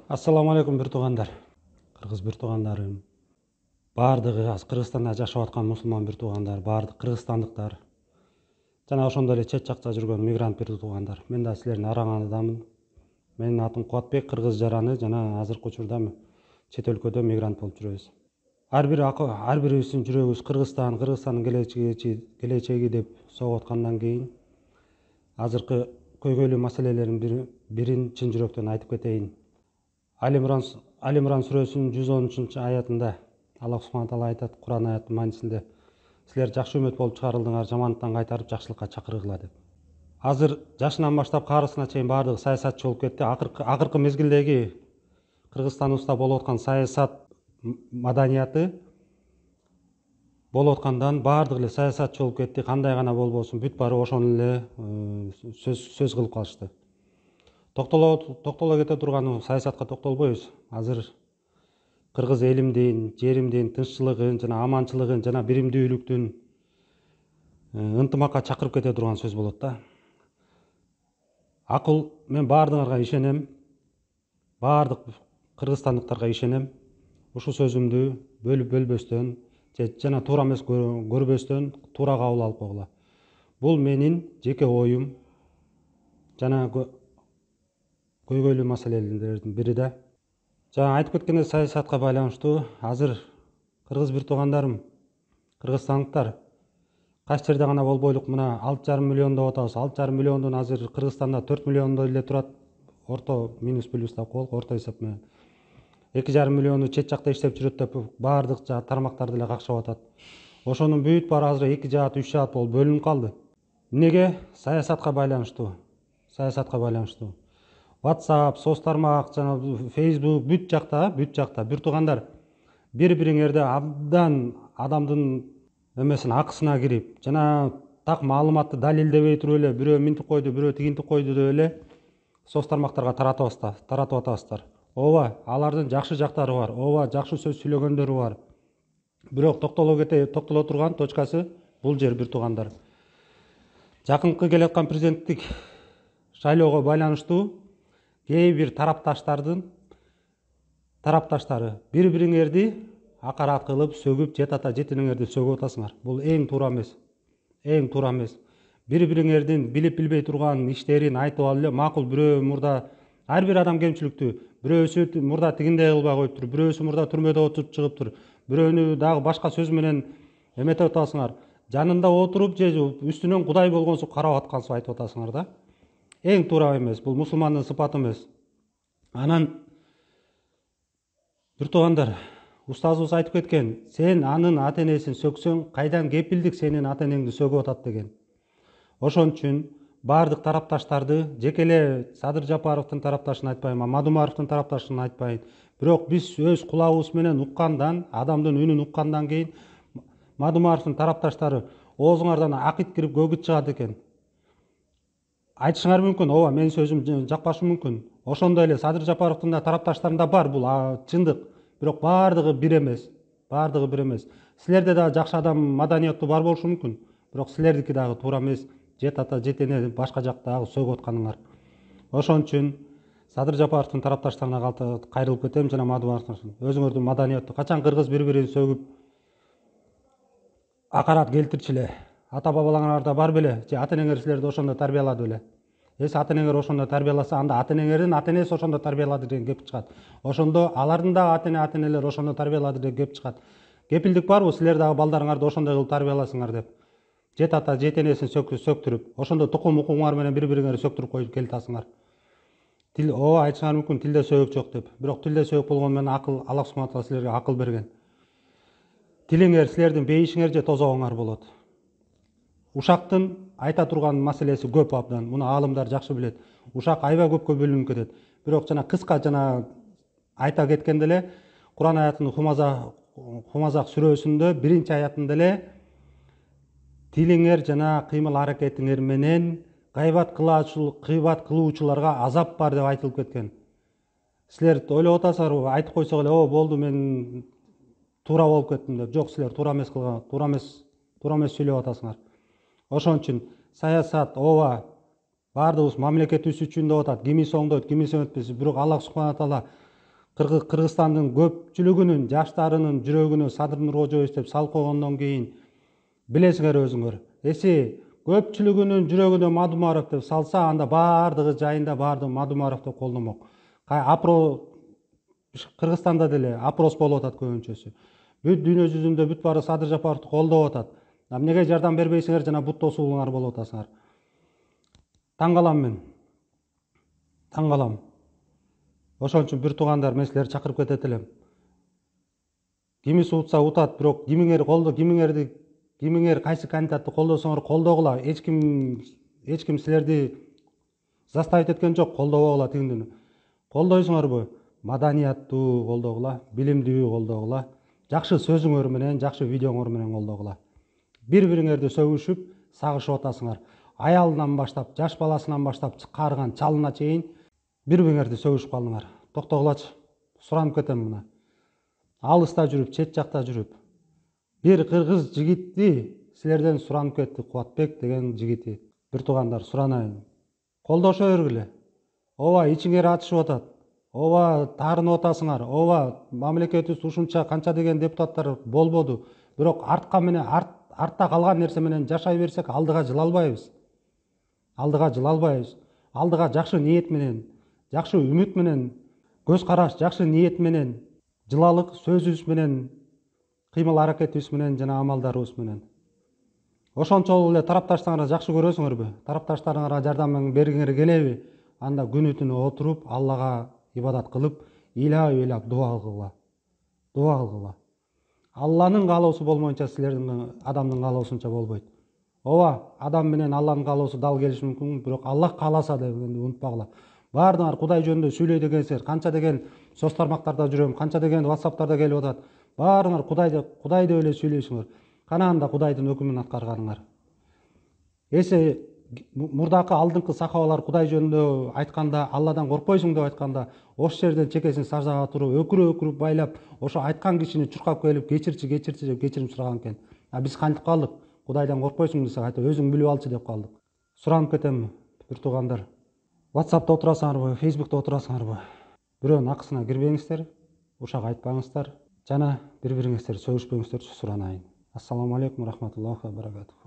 Ассаламу алейкум бир туугандар. Кыргыз бир туугандарым. Бардыгы Кыргызстанда жашап аткан мусулман бир туугандар, бардык кыргызстандыктар. Жана ошондой эле чет жакта жүргөн мигрант бир туугандар. Мен да силердин араңардамын. Менин атым Кубатбек, кыргыз жараны жана азыркы учурда чет өлкөдө мигрант болуп жүрөбүз. Ар бирибиздин жүрөгүбүз Кыргызстан, Кыргызстандын келечеги деп согуп аткандан кийин азыркы көйгөйлүү маселелердин бирин чын жүрөктөн айтып кетейин. Алимран сүрөсүнүн 113 аятында Аллах субхана таала айтат, Куран аяттын маанисинде: силер жакшы үмөт болуп чыгарылдыңар, жамандыктан кайтарып жакшылыкка чакыргыла деп. Азыр жашынан баштап каарысына чейин баардыгы саясатчы болуп кетти. Акыркы мезгилдеги Кыргызстаныбызда болуп аткан саясат маданияты болуп аткандан баардыгы эле саясатчы болуп кетти. Кандай гана болбосун, бүт баары ошону эле сөз кылып калышты. Токтоло кете турган саясатка токтолбойбуз. Азыр кыргыз элимдин, жеримдин тынччылыгын жана аманчылыгын жана биримдүүлүктүн ынтымакка чакырып кете турган сөз болот да. Мен баардыгыңарга ишенем. Баардык кыргызстандыктарга ишенем. Ушул сөзүмдү бөлбөстөн жана туура эмес көрбөстөн туура кабыл алып койгула. Бул менин жеке оюм жана көйгөйлүү маселелердин бири да. Жана айтып кеткендей саясатка байланыштуу азыр кыргыз бир туугандарым, кыргызстандыктар кайсы жерде гана болбойлук мына 6,5 миллион деп атабыз. 6,5 миллиондун азыр Кыргызстанда 4 миллиондой эле турат. Орто минус плюс деп коелук, орто эсеп менен. 2,5 миллиону чет жакта иштеп жүрөт деп баардык тармактарды эле какшап атат. Ошонун бүт баары азыр 2 жаат, 3 жаат болуп бөлүнүп калды. Эмнеге? Саясатка байланыштуу. WhatsApp, соц тармак, жана Facebook бүт жакта бир туугандар бири-бириңерди абдан адамдын эмесин акысына кирип, жана так маалыматты далилдебей туруп эле бирөө минтип койду, бирөө тигинтип койду деп эле соц тармактарга таратып атасыздар. Ооба, алардын жакшы жактары бар, ооба, жакшы сөз сүйлөгөндөрү бар. Бирок токтоло турган точкасы бул жер бир туугандар. Жакынкы келе аткан президенттик шайлоого байланыштуу кээ бир тарапташтары бири-бириңерди акарат кылып, сөгүп, жет ата жетиниңерди сөгүп атасыңар. Бул эң туура эмес. Бири-бириңердин билип билбей турган иштерин айтып алып эле, макул бирөө мурда ар бир адам кемчиликтүү. Бирөөсү мурда тигиндей кылбай коюптур, бирөөсү мурда түрмөдө отуруп чыгыптыр. Бирөөнү дагы башка сөз менен эметип атасыңар. Жанында отуруп же үстүнөн кудай болгонсу карап аткансып айтып атасыңар да. Эң туура эмес, бул мусулмандын сыпаты эмес. Анан бир туугандар, устазыбыз айтып кеткен, сен анын ата-энесин сөксөң, кайдан кепилдик сенин ата-энеңди сөгүп атат деген. Ошон үчүн баардык тарапташтарды, жеке эле Садыр Жапаровдун тарапташын айтпайм, Мадумаровдун тарапташын айтпайм. Бирок биз өз кулагыбыз менен уккандан, адамдын үнүн уккандан кийин Мадумаровдун тарапташтары оозуңардан акыт кирип көгүт чыгат экен. Айтышыңар мүмкүн, ооба, менин сөзүм жакпашы мүмкүн. Ошондой эле Садыр Жапаровдун да тарапташтарында бар, бул чындык. Бирок баардыгы бир эмес. Силерде дагы жакшы адам, маданияттуу бар болушу мүмкүн. Бирок силердики дагы туура эмес. Жет ата, жет эне башка жактагы сөгүп атканыңар. Ошон үчүн Садыр Жапаровдун тарапташтарына кайрылып кетем жана Мадумаровдун. Өзүңөрдүн маданияттуу, качан кыргыз бири-бирин сөгүп акарат келтирчү эле. Ата бабаларыңарда бар беле? Же ата-энеңер силерди ошондо тарбиялады беле? Эс ата-энеңер ошондо тарбияласа, анда ата-энеңердин ата-энеси ошондо тарбиялады деген кеп чыгат. Ошондо алардын да ата-энелер ошондо тарбиялады деген кеп чыгат. Кепилдик барбы силер дагы балдарыңарды ошондой кылып тарбияласыңар деп? Жет ата, жет энесин сөктүрүп, ошондо тукум укуңар менен бири-бириңерди сөктүрүп коюп келатасыңар. Ооба, айтышыңар мүмкүн, тилде сөйөк жок деп. Бирок тилде сөйөк болгону менен Аллах субхана таала силерге акыл берген. Тилиңер силердин бейишиңер же тозогуңар болот. Ушактын айта турган маселеси көп абдан. Муну аалымдар жакшы билет. Ушак аябай көпкө бөлүнүп кетет. Бирок жана кыска жана айта кеткенде эле Куран аятынын Хумазак сүрөсүндө 1-аятында эле тилиңер жана кыймыл аракетиңер менен гайбат кылуучуларга азап бар деп айтылып кеткен. Силер ойлоп атасыңарбы, айтып койсок эле, болду, мен туура болуп кеттим деп. Жок, силер туура эмес сүйлөп атасыңар. Ошон үчүн саясат, ооба, баардыгыбыз мамлекетибиз үчүн деп атат. Кимиси оңдойт, кимиси өтпөйт. Бирок Аллах субхана таала Кыргызстандын көпчүлүгүнүн жаштарынын жүрөгүнө Садыр Нуркожоевич деп салып койгондон кийин билесиңер өзүңөр. Эси көпчүлүгүнүн жүрөгүнө Мадумаров деп салса, анда баардыгы жайында баардыгы Мадумаров деп колдомок. Кыргызстанда деле опрос болуп атат көбүнчөсү. Бүт дүйнө жүзүндө бүт баары Садыр Жапаровду колдоп атат. Эмнеге жардам бербейсиңер жана бут тосуулуңар болуп атасыңар? Таң калам мен. Таң калам. Ошон үчүн бир туугандар, мен силерди чакырып кетет элем. Кимиси утса утат, бирок кимиңер кайсы кандидатты колдосоңор колдогула. Эч ким силерди заставить эткен жок, колдобогула тигиндини. Колдойсуңарбы? Маданияттуу колдогула, билимдүү колдогула, жакшы сөзүңөр менен, жакшы видеоңор менен колдогула. Бири-бириңерди сөгүшүп, сагышып атасыңар. Аялынан баштап, жаш баласынан баштап, чыккарган чалына чейин бири-бириңерди сөгүшүп калдыңар. Токтогулачы, суранып кетем мына. Алыста жүрүп, чет жакта жүрүп, бир кыргыз жигитти силерден суранып кетти, Кубатбек деген жигити. Бир туугандар, суранайын. Колдошо бергиле. Ооба, ичиңер атышып атат. Ооба, таарынып атасыңар. Ооба, мамлекетибиз ушунча канча деген депутаттар болбоду. Бирок артта калган нерсе менен жашай берсек, алдыга жыла албайбыз. Алдыга жакшы ниет менен, жакшы үмүт менен, көз караш, жакшы ниет менен, жылалык сөзүбүз менен, кыймыл аракетибиз менен жана амалдарыбыз менен. Ошончолук эле тарапташтарыңарга жакшы көрөсүңөрбү? Тарапташтарыңарга жардам бергиңер келеби? Анда күнү түнү отуруп, Аллага ибадат кылып, ыйлап дуа кылгыла. Алланын каалоосу болмоюнча силердин адамдын каалоосунча болбойт. Ооба, адам менен Алланын каалоосу дал келиши мүмкүн, бирок Аллах кааласа дегенди унутпагыла. Баардыгыңар Кудай жөнүндө сүйлөйт экенсиңер. Канча деген соц тармактарда жүрөм, канча деген WhatsApp'тарда келип атат. Баардыгыңар Кудай деп эле сүйлөйсүңөр. Кана анда Кудайдын өкүмүн аткарганыңар. Эсе мурдакы алдыңкы сахабалар Кудай жөнүндө айтканда, Алладан коркпойсуң деп айтканда, ошол жерден чекесин саждага туруп, өкүрүп байлап, ошо айткан кишини чуркап келип, кечирчи деп кечирим сураган экен. Биз кантип калдык? Кудайдан коркпойсуң десе, айта өзүң билип алчы деп калдык. Суранып кетем, бир туугандар. WhatsApp'та отурасыңарбы, Facebook'та отурасыңарбы? Бирөөнүн акысына кирбеңиздер, ушак айтпаңыздар, жана бири-бириңиздерди сөгүшпөңүздөрчү, суранайын. Ассаламу алейкум, рахматуллахи ва баракатух.